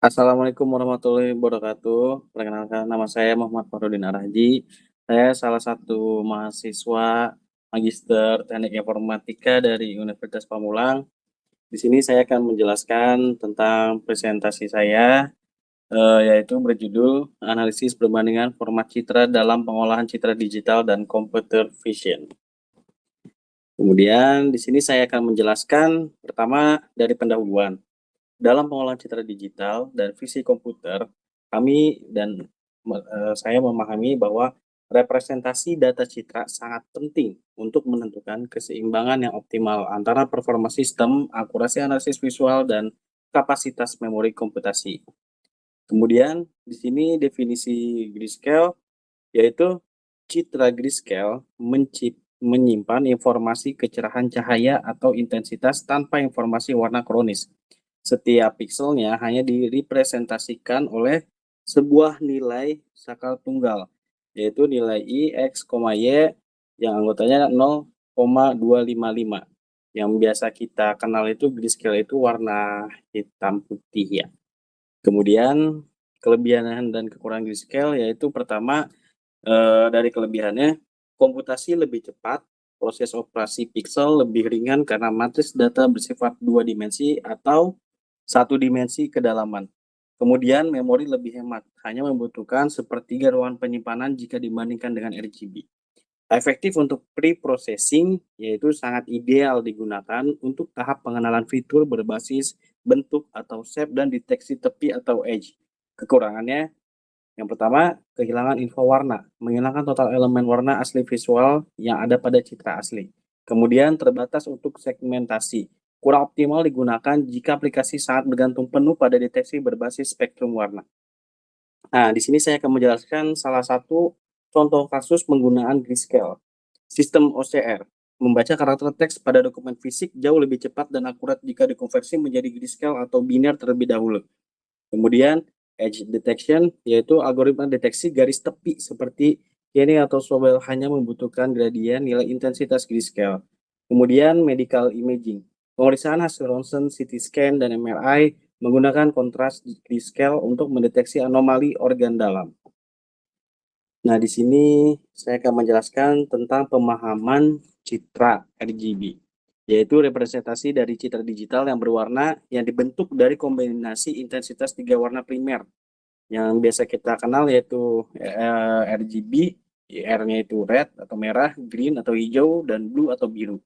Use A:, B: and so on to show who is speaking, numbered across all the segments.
A: Assalamualaikum warahmatullahi wabarakatuh. Perkenalkan nama saya Muhammad Farudin Araji. Saya salah satu mahasiswa Magister Teknik Informatika dari Universitas Pamulang. Di sini saya akan menjelaskan tentang presentasi saya, yaitu berjudul Analisis Perbandingan Format Citra dalam Pengolahan Citra Digital dan Computer Vision. Kemudian di sini saya akan menjelaskan pertama dari pendahuluan. Dalam pengolahan citra digital dan visi komputer, saya memahami bahwa representasi data citra sangat penting untuk menentukan keseimbangan yang optimal antara performa sistem, akurasi analisis visual, dan kapasitas memori komputasi. Kemudian di sini definisi grayscale yaitu citra grayscale menyimpan informasi kecerahan cahaya atau intensitas tanpa informasi warna kronis. Setiap pikselnya hanya direpresentasikan oleh sebuah nilai sakal tunggal, yaitu nilai I, X, Y yang anggotanya 0,255. Yang biasa kita kenal itu grayscale itu warna hitam putih ya. Kemudian kelebihan dan kekurangan grayscale yaitu pertama, dari kelebihannya komputasi lebih cepat, proses operasi piksel lebih ringan karena matriks data bersifat dua dimensi atau satu dimensi kedalaman. Kemudian memori lebih hemat, hanya membutuhkan sepertiga ruang penyimpanan jika dibandingkan dengan RGB. Efektif untuk pre-processing, yaitu sangat ideal digunakan untuk tahap pengenalan fitur berbasis bentuk atau shape dan deteksi tepi atau edge. Kekurangannya, yang pertama, kehilangan info warna, menghilangkan total elemen warna asli visual yang ada pada citra asli. Kemudian terbatas untuk segmentasi, kurang optimal digunakan jika aplikasi sangat bergantung penuh pada deteksi berbasis spektrum warna. Nah, di sini saya akan menjelaskan salah satu contoh kasus penggunaan grayscale. Sistem OCR, membaca karakter teks pada dokumen fisik jauh lebih cepat dan akurat jika dikonversi menjadi grayscale atau biner terlebih dahulu. Kemudian edge detection, yaitu algoritma deteksi garis tepi seperti Kenny atau Sobel hanya membutuhkan gradien nilai intensitas grayscale. Kemudian medical imaging, pemeriksaan hasil ronsen, CT scan, dan MRI menggunakan kontras grayscale untuk mendeteksi anomali organ dalam. Nah, di sini saya akan menjelaskan tentang pemahaman citra RGB, yaitu representasi dari citra digital yang berwarna yang dibentuk dari kombinasi intensitas tiga warna primer yang biasa kita kenal yaitu RGB, R-nya itu red atau merah, green atau hijau, dan blue atau biru.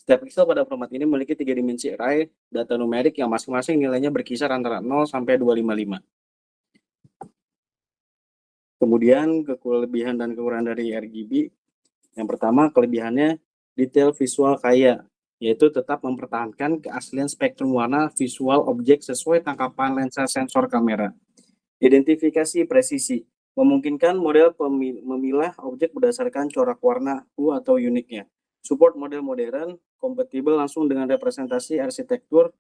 A: Setiap pixel pada format ini memiliki tiga dimensi array data numerik yang masing-masing nilainya berkisar antara 0 sampai 255. Kemudian kelebihan dan kekurangan dari RGB, yang pertama kelebihannya detail visual kaya, yaitu tetap mempertahankan keaslian spektrum warna visual objek sesuai tangkapan lensa sensor kamera. Identifikasi presisi, memungkinkan model memilah objek berdasarkan corak warna atau uniknya. Support model modern, kompatibel langsung dengan representasi arsitektur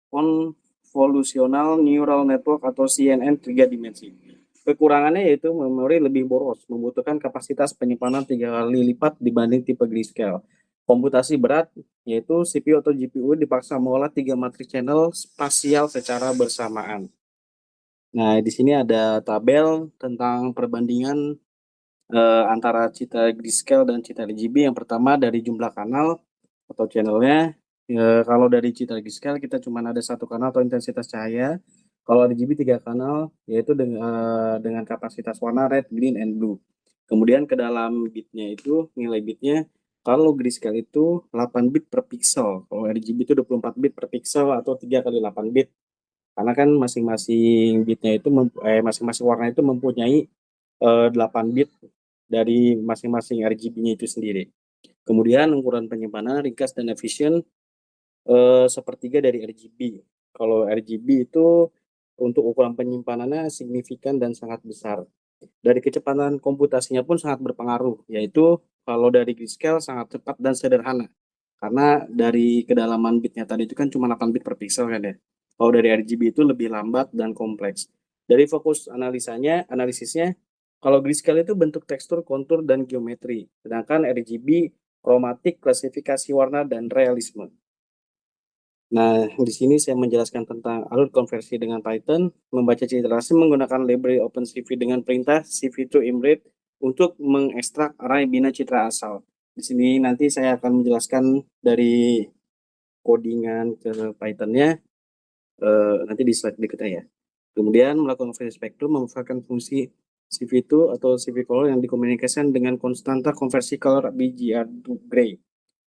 A: konvolusional neural network atau CNN 3 dimensi. Kekurangannya yaitu memori lebih boros, membutuhkan kapasitas penyimpanan 3 kali lipat dibanding tipe grayscale. Komputasi berat, yaitu CPU atau GPU dipaksa mengolah 3 matriks channel spasial secara bersamaan. Nah, di sini ada tabel tentang perbandingan antara citra grayscale dan citra RGB. Yang pertama dari jumlah kanal atau channelnya. Kalau dari citra grayscale kita cuma ada satu kanal atau intensitas cahaya. Kalau RGB 3 kanal, yaitu dengan kapasitas warna red, green, and blue. Kemudian ke dalam bitnya itu, nilai bitnya, kalau grayscale itu 8 bit per pixel. Kalau RGB itu 24 bit per pixel atau 3 kali 8 bit. Karena kan masing-masing bitnya itu, masing-masing warna itu mempunyai 8 bit dari masing-masing RGB-nya itu sendiri. Kemudian ukuran penyimpanan ringkas dan efisien, sepertiga dari RGB. Kalau RGB itu untuk ukuran penyimpanannya signifikan dan sangat besar. Dari kecepatan komputasinya pun sangat berpengaruh, yaitu kalau dari grayscale sangat cepat dan sederhana. Karena dari kedalaman bitnya tadi itu kan cuma 8 bit per pixel kan ya. Kalau dari RGB itu lebih lambat dan kompleks. Dari fokus analisisnya, kalau grayscale itu bentuk tekstur, kontur, dan geometri. Sedangkan RGB kromatik, klasifikasi warna, dan realisme. Nah, di sini saya menjelaskan tentang alur konversi dengan Python, membaca citra asli menggunakan library OpenCV dengan perintah cv2imread untuk mengekstrak array bina citra asal. Di sini nanti saya akan menjelaskan dari codingan ke Python-nya nanti di slide berikutnya ya. Kemudian melakukan konversi spektrum memanfaatkan fungsi CV2 atau CV color yang dikomunikasikan dengan konstanta konversi color BGR to gray.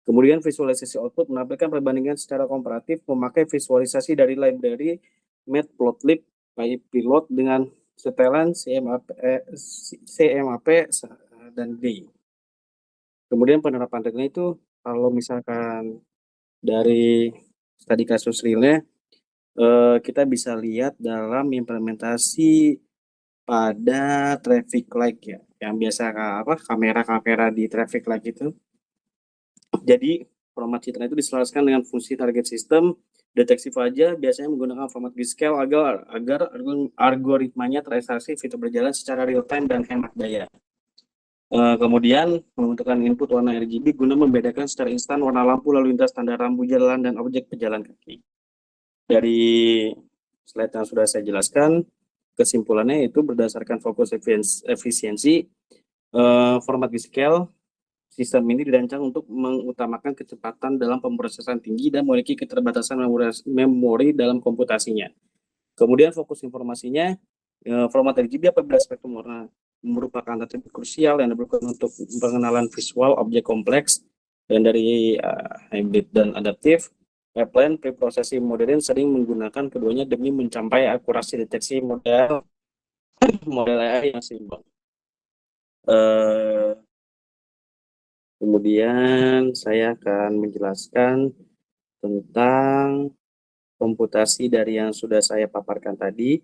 A: Kemudian visualisasi output menampilkan perbandingan secara komparatif memakai visualisasi dari library Matplotlib PyPilot dengan setelan CMAP dan D. Kemudian penerapan regelnya itu kalau misalkan dari tadi kasus realnya kita bisa lihat dalam implementasi pada traffic light ya, yang biasa kamera-kamera di traffic light itu. Jadi format citra itu diselaraskan dengan fungsi target system, deteksi fajar biasanya menggunakan format grayscale agar algoritmanya terekspresi fitur berjalan secara real time dan hemat daya. Kemudian membentukkan input warna RGB guna membedakan secara instan warna lampu lalu lintas, tanda rambu jalan, dan objek pejalan kaki. Dari slide yang sudah saya jelaskan, kesimpulannya itu berdasarkan fokus efisiensi, format grayscale sistem ini dirancang untuk mengutamakan kecepatan dalam pemrosesan tinggi dan memiliki keterbatasan memori dalam komputasinya. Kemudian fokus informasinya, format RGB apabila spektrum warna merupakan atribut krusial yang diperlukan untuk pengenalan visual objek kompleks, dan dari hybrid dan adaptif. Pipeline preprocessing modern sering menggunakan keduanya demi mencapai akurasi deteksi model AI yang seimbang. Kemudian saya akan menjelaskan tentang komputasi dari yang sudah saya paparkan tadi.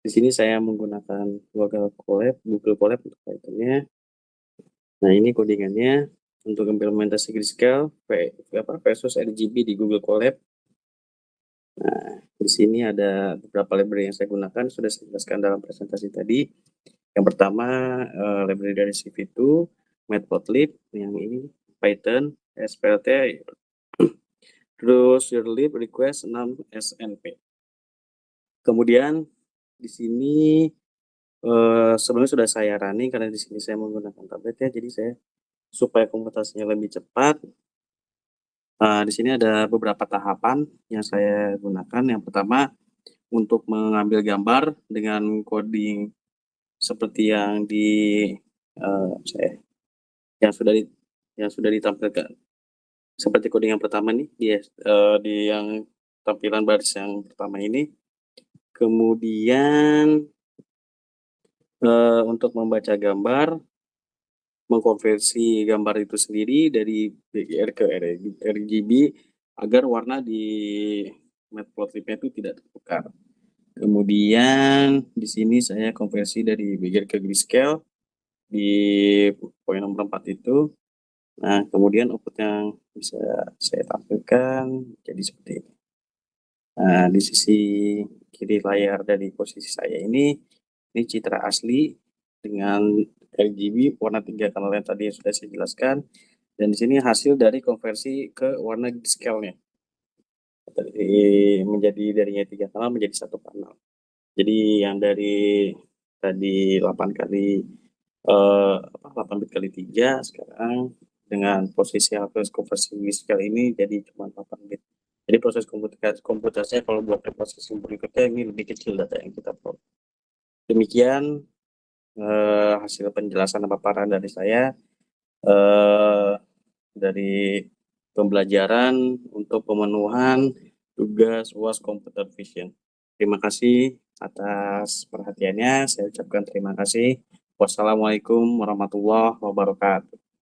A: Di sini saya menggunakan Google Colab untuk Python-nya. Nah, ini codingannya untuk implementasi grayscale versus RGB di Google Colab. Nah, di sini ada beberapa library yang saya gunakan, sudah saya jelaskan dalam presentasi tadi. Yang pertama, library dari CV2, Matplotlib, yang ini Python, SPLT, terus urlib request 6 SNP. Kemudian di sini sebelumnya sudah saya running karena di sini saya menggunakan tablet ya, jadi saya supaya komputasinya lebih cepat. Di sini ada beberapa tahapan yang saya gunakan. Yang pertama, untuk mengambil gambar dengan coding seperti yang yang sudah ditampilkan. Seperti coding yang pertama nih di yang tampilan baris yang pertama ini. Kemudian untuk membaca gambar, mengkonversi gambar itu sendiri dari BGR ke RGB agar warna di Matplotlib-nya itu tidak tertukar. Kemudian di sini saya konversi dari BGR ke grayscale di poin nomor 4 itu. Nah, kemudian output yang bisa saya tampilkan jadi seperti ini. Nah, di sisi kiri layar dari posisi saya ini citra asli dengan RGB warna 3 kanal yang tadi sudah saya jelaskan, dan di sini hasil dari konversi ke warna grayscale-nya. Darinya 3 kanal menjadi 1 kanal. Jadi yang dari tadi 8 bit kali 3 sekarang dengan posisi hasil konversi grayscale ini jadi cuma 8 bit. Jadi proses komputasinya kalau buat reprocessing berikutnya ini lebih kecil data yang kita peroleh. Demikian hasil penjelasan dan paparan dari saya dari pembelajaran untuk pemenuhan tugas UAS Computer Vision. Terima kasih atas perhatiannya. Saya ucapkan terima kasih. Wassalamualaikum warahmatullahi wabarakatuh.